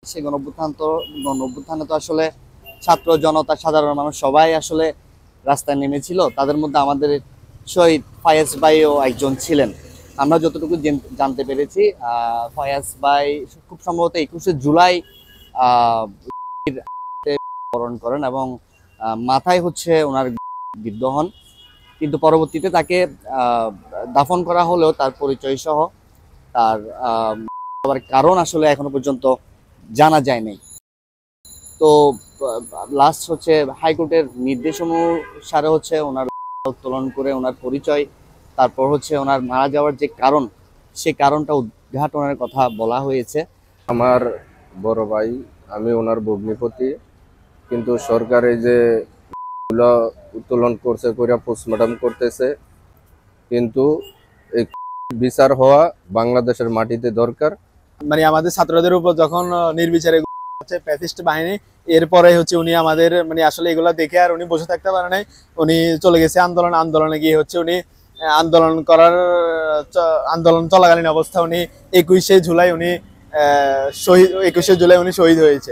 সেই গণ অভ্যুত্থানে তো আসলে ছাত্র জনতা সাধারণ মানুষ সবাই আসলে রাস্তায় নেমেছিল। তাদের মধ্যে আমাদের শহীদ ফয়াজ ভাইও একজন ছিলেন। আমরা যতটুকু জানতে পেরেছি, ফয়াজ ভাই খুব সম্ভবত 21শে জুলাই আহ বরণ করেন এবং মাথায় হচ্ছে ওনার বিদ্ধ হন। কিন্তু পরবর্তীতে তাকে দাফন করা হলেও তার পরিচয় সহ তার কারণ আসলে এখনো পর্যন্ত জানা যায়নি। তো লাস্ট হচ্ছে হাইকোর্টের নির্দেশ অনুসারে হচ্ছে ওনার উত্তোলন করে ওনার পরিচয়, তারপর হচ্ছে ওনার মারা যাওয়ার যে কারণ, সেই কারণটা উদ্ঘাটনের কথা বলা হয়েছে। আমার বড় ভাই, আমি ওনার ভগ্নিপতি। কিন্তু সরকার এই যে উত্তোলন করছে, কইরা পোস্টমর্টম করতেছে, কিন্তু এই বিচার হওয়া বাংলাদেশের মাটিতে দরকার। মানে আমাদের ছাত্রদের উপর যখন নির্বিচারে প্যাসিস্ট বাহিনী, এরপরে হচ্ছে উনি আমাদের মানে আসলে এগুলা দেখে আর উনি বসে থাকতে পারে নাই। উনি চলে গেছে আন্দোলনে গিয়ে হচ্ছে উনি আন্দোলন চলাকালীন অবস্থা উনি 21শে জুলাই উনি শহীদ হয়েছে।